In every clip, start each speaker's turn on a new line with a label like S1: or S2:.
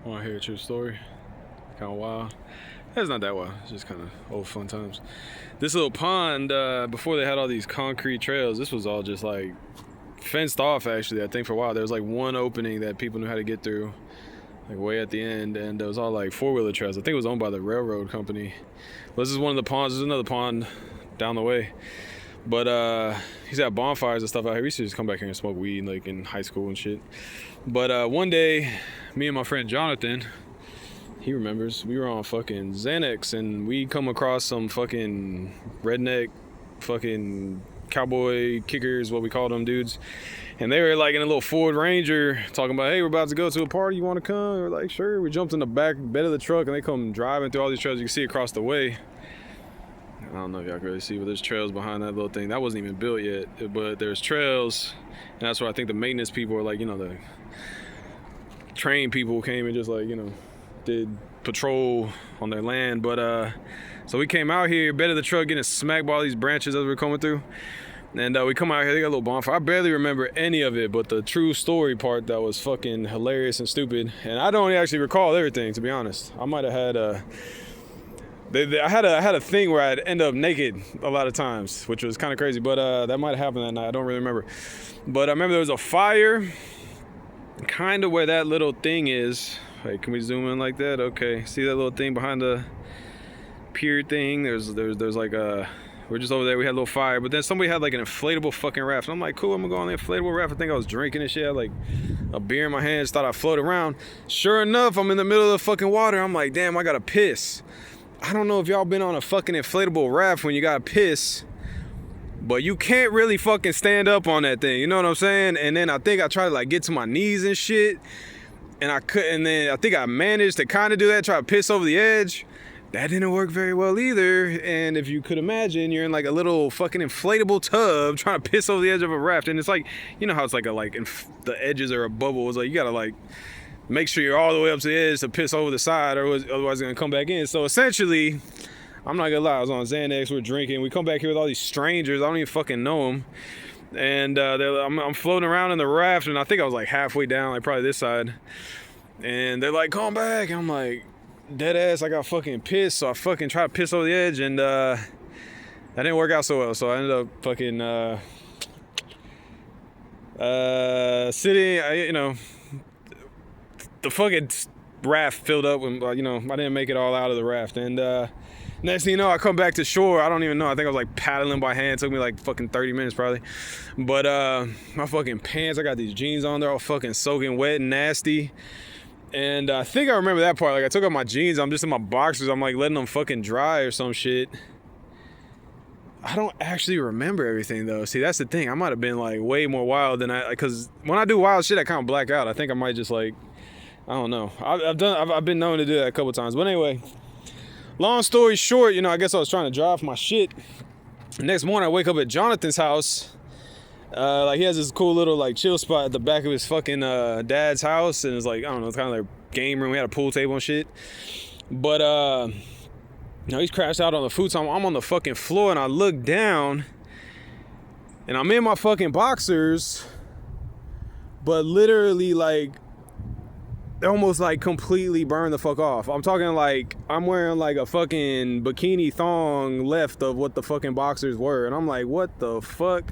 S1: Want to hear a true story? Kind of wild. It's not that wild. It's just kind of old fun times. This little pond, before they had all these concrete trails, this was all just like fenced off. Actually, I think for a while there was like one opening that people knew how to get through, like way at the end, and it was all like four-wheeler trails. I think it was owned by the railroad company. Well, this is one of the ponds. There's another pond down the way. But he's got bonfires and stuff out here. We used to just come back here and smoke weed like in high school and shit. But one day, me and my friend Jonathan, he remembers, we were on fucking Xanax and we come across some fucking redneck fucking cowboy kickers, what we call them dudes. And they were like in a little Ford Ranger talking about, hey, we're about to go to a party, you want to come? We're like, sure. We jumped in the back bed of the truck and they come driving through all these trails you can see across the way. I don't know if y'all can really see, but there's trails behind that little thing. That wasn't even built yet, but there's trails. And that's where I think the maintenance people are like, the train people came and just like, did patrol on their land. But so we came out here, bed of the truck, getting smacked by all these branches as we were coming through. And we come out here, they got a little bonfire. I barely remember any of it, but the true story part that was fucking hilarious and stupid. And I don't actually recall everything, to be honest. I might have had I had a thing where I'd end up naked a lot of times, which was kind of crazy, but that might have happened that night. I don't really remember. But I remember there was a fire kind of where that little thing is. Hey, can we zoom in like that? Okay, see that little thing behind the pier thing? There's like we're just over there. We had a little fire, but then somebody had like an inflatable fucking raft. And I'm like, cool, I'm gonna go on the inflatable raft. I think I was drinking and shit. I had like a beer in my hands, thought I'd float around. Sure enough, I'm in the middle of the fucking water. I'm like, damn, I gotta piss. I don't know if y'all been on a fucking inflatable raft when you gotta piss, but you can't really fucking stand up on that thing. You know what I'm saying? And then I think I tried to like get to my knees and shit, and I couldn't. And then I think I managed to kind of do that, try to piss over the edge. That didn't work very well either. And if you could imagine, you're in like a little fucking inflatable tub trying to piss over the edge of a raft, and it's like, how it's like the edges are a bubble. It's like you gotta like make sure you're all the way up to the edge to piss over the side, or otherwise it's gonna come back in. So essentially, I'm not gonna lie, I was on Xanax, we're drinking, we come back here with all these strangers, I don't even fucking know them. And I'm floating around in the raft, and I think I was like halfway down, like probably this side. And they're like, come back. And I'm like, dead ass, I got fucking pissed. So I fucking tried to piss over the edge, and that didn't work out so well. So I ended up fucking sitting, the fucking raft filled up when, I didn't make it all out of the raft. And next thing you know, I come back to shore. I don't even know. I think I was like paddling by hand. It took me like fucking 30 minutes probably. But my fucking pants, I got these jeans on. They're all fucking soaking wet and nasty. And I think I remember that part. Like I took off my jeans. I'm just in my boxers. I'm like letting them fucking dry or some shit. I don't actually remember everything though. See, that's the thing. I might have been like way more wild than because when I do wild shit, I kind of black out. I think I might just like, I don't know. I've been known to do that a couple times. But anyway, long story short, I guess I was trying to dry off my shit. Next morning, I wake up at Jonathan's house. Like he has this cool little like chill spot at the back of his fucking dad's house, and it's like, I don't know, it's kind of like a game room. We had a pool table and shit. But he's crashed out on the futon. I'm on the fucking floor, and I look down, and I'm in my fucking boxers, but literally like almost like completely burned the fuck off. I'm talking like I'm wearing like a fucking bikini thong left of what the fucking boxers were, and I'm like, what the fuck?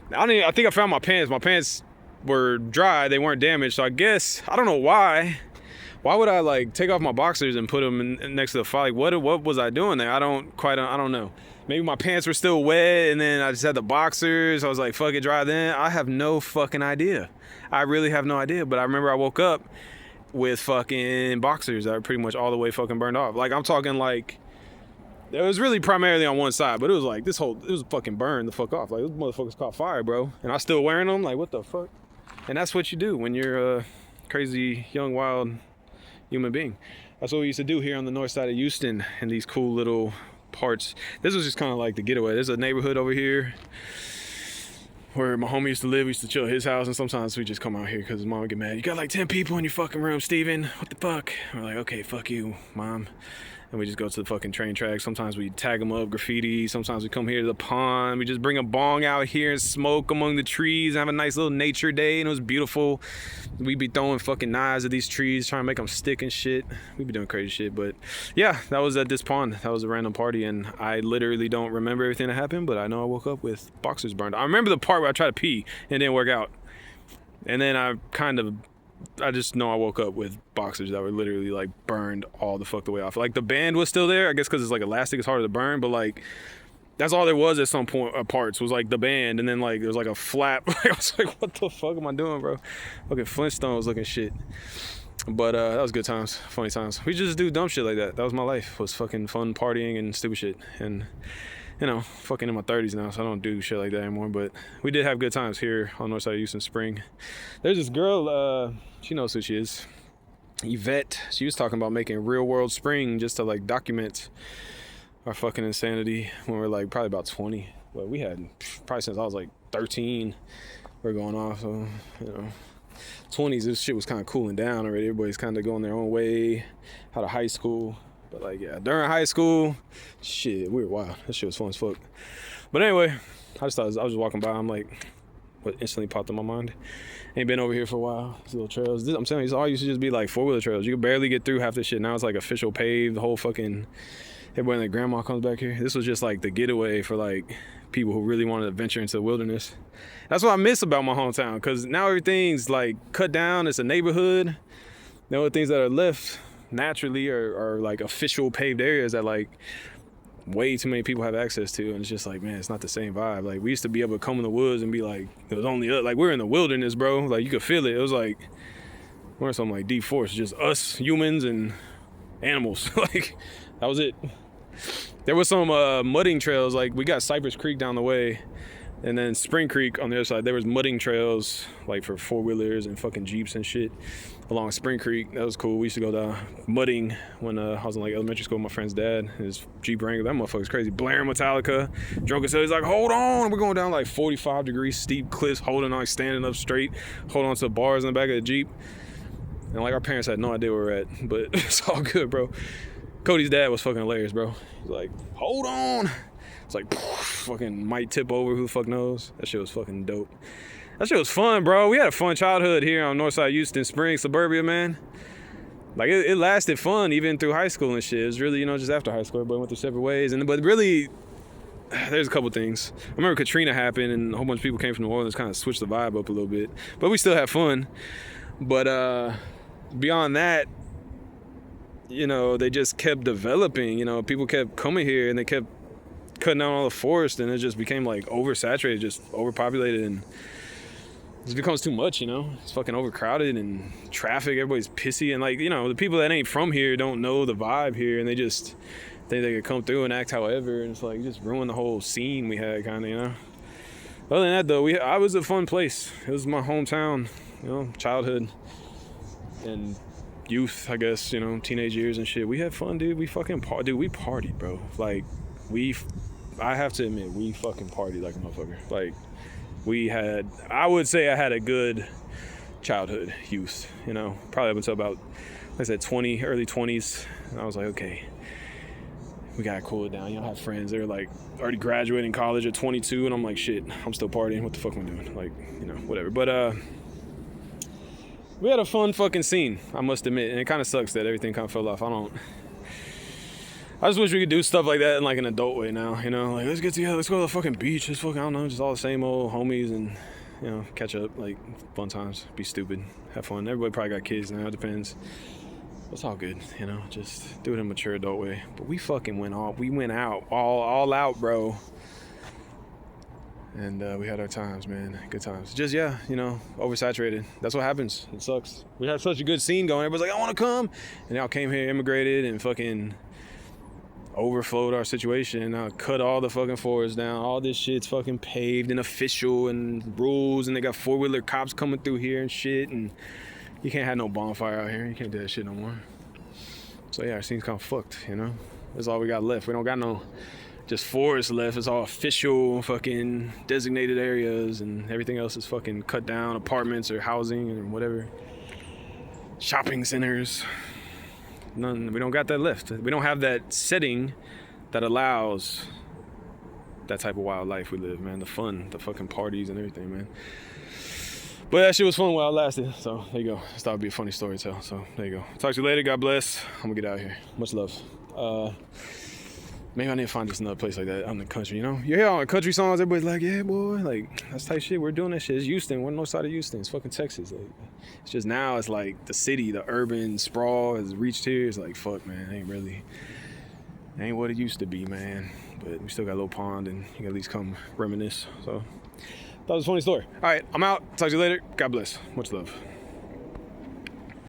S1: I think I found my pants. My pants were dry. They weren't damaged. So I guess I don't know why. Why would I like take off my boxers and put them next to the fire? Like what was I doing there? I don't know. Maybe my pants were still wet, and then I just had the boxers. I was like, fuck it, dry then. I have no fucking idea. I really have no idea. But I remember I woke up with fucking boxers that were pretty much all the way fucking burned off. Like I'm talking like, it was really primarily on one side, but it was like it was fucking burned the fuck off. Like those motherfuckers caught fire, bro. And I still wearing them. Like what the fuck? And that's what you do when you're a crazy, young, wild human being. That's what we used to do here on the north side of Houston in these cool little parts. This was just kind of like the getaway. There's a neighborhood over here where my homie used to live. We used to chill at his house, and sometimes we just come out here because his mom would get mad. You got like 10 people in your fucking room, Steven. What the fuck? We're like, okay, fuck you, mom. and we just go to the fucking train tracks. Sometimes we tag them up, graffiti. Sometimes we come here to the pond. We just bring a bong out here and smoke among the trees and have a nice little nature day, and it was beautiful. We'd be throwing fucking knives at these trees, trying to make them stick and shit. We'd be doing crazy shit, but yeah, that was at this pond. That was a random party, and I literally don't remember everything that happened, but I know I woke up with boxers burned. I remember the part where I tried to pee and it didn't work out, and then I just know I woke up with boxers that were literally like burned all the fuck the way off. Like the band was still there, I guess because it's like elastic, it's harder to burn, but like that's all there was at some point. Parts was like the band, and then like there was like a flap. I was like, what the fuck am I doing, bro? Fucking Flintstones looking shit. But that was good times, funny times. We just do dumb shit like that. That was my life, was fucking fun partying and stupid shit. And you know, fucking in my 30s now, so I don't do shit like that anymore. But we did have good times here on the north side of Houston Spring. There's this girl, she knows who she is, Yvette. She was talking about making Real World Spring just to like document our fucking insanity when we're like probably about 20. Well, we had probably since I was like 13, we're going off. So, you know, 20s, this shit was kind of cooling down already. Everybody's kind of going their own way out of high school. But like, yeah, during high school, shit, we were wild. That shit was fun as fuck. But anyway, I was just walking by. I'm like, what instantly popped in my mind? Ain't been over here for a while. These little trails. I'm telling you, this all used to just be like 4-wheeler trails. You could barely get through half this shit. Now it's like official paved. The whole fucking, everybody and their grandma comes back here. This was just like the getaway for like people who really wanted to venture into the wilderness. That's what I miss about my hometown, because now everything's like cut down. It's a neighborhood. The only things that are left naturally are like official paved areas that like way too many people have access to, and it's just like, man, it's not the same vibe. Like we used to be able to come in the woods and be like, it was only like we're in the wilderness, bro. Like you could feel it. It was like we're in something like deep forest, just us humans and animals. Like that was it. There was some mudding trails. Like we got Cypress Creek down the way, and then Spring Creek on the other side. There was mudding trails like for 4-wheelers and fucking Jeeps and shit along Spring Creek. That was cool. We used to go down mudding when I was in like elementary school with my friend's dad. His Jeep Wrangler, that motherfucker's crazy. Blaring Metallica, drunk as hell. He's like, hold on. We're going down like 45 degree steep cliffs, holding on, standing up straight, holding on to the bars in the back of the Jeep. And like our parents had no idea where we're at, but it's all good, bro. Cody's dad was fucking hilarious, bro. He's like, hold on. It's like, fucking might tip over, who the fuck knows? That shit was fucking dope. That shit was fun, bro. We had a fun childhood here on Northside Houston Spring, suburbia, man. Like, it lasted fun even through high school and shit. It was really, you know, just after high school, everybody went their separate ways. But really, there's a couple things. I remember Katrina happened and a whole bunch of people came from New Orleans, kind of switched the vibe up a little bit. But we still had fun. But beyond that, you know, they just kept developing. You know, people kept coming here and they kept cutting down all the forest, and it just became like oversaturated, just overpopulated, and it becomes too much, you know. It's fucking overcrowded and traffic, everybody's pissy, and like, you know, the people that ain't from here don't know the vibe here, and they just think they could come through and act however, and it's like just ruin the whole scene we had, kind of, you know. Other than that though, I was a fun place. It was my hometown, you know, childhood and youth, I guess, you know, teenage years and shit. We had fun, dude. We fucking we partied, bro. Like I have to admit, we fucking partied like a motherfucker. Like, I would say I had a good childhood, youth, you know, probably up until about, like I said, early 20s. And I was like, okay, we gotta cool it down. You know, I have friends, they're like already graduating college at 22, and I'm like, shit, I'm still partying. What the fuck am I doing? Like, you know, whatever. But, we had a fun fucking scene, I must admit. And it kind of sucks that everything kind of fell off. I just wish we could do stuff like that in like an adult way now, you know, like let's get together, let's go to the fucking beach, let's fucking, I don't know, just all the same old homies and, you know, catch up, like fun times, be stupid, have fun. Everybody probably got kids now, it depends. It's all good, you know, just do it in a mature adult way. But we fucking went out, all out, bro. And we had our times, man, good times. Just, yeah, you know, oversaturated. That's what happens, it sucks. We had such a good scene going, everybody's like, I want to come. And y'all came here, immigrated, and fucking overflowed our situation, cut all the fucking forests down. All this shit's fucking paved and official and rules, and they got 4-wheeler cops coming through here and shit, and you can't have no bonfire out here. You can't do that shit no more. So yeah, our scene's kind of fucked, you know. That's all we got left. We don't got no just forest left. It's all official fucking designated areas, and everything else is fucking cut down, apartments or housing or whatever. Shopping centers. none. We don't got that left. We don't have that setting that allows that type of wild life we live, man. The fun, the fucking parties and everything, man. But that shit was fun while it lasted. So there you go. Just thought it'd be a funny story to tell. So there you go. Talk to you later. God bless. I'm gonna get out of here. Much love. Maybe I need to find just another place like that out in the country, you know? You hear all the country songs, everybody's like, yeah, boy, like, that's type shit. We're doing that shit. It's Houston. We're on the north side of Houston. It's fucking Texas. Like, it's just now it's like the city, the urban sprawl has reached here. It's like, fuck, man, ain't what it used to be, man. But we still got a little pond and you can at least come reminisce. So, thought it was a funny story. All right, I'm out. Talk to you later. God bless. Much love.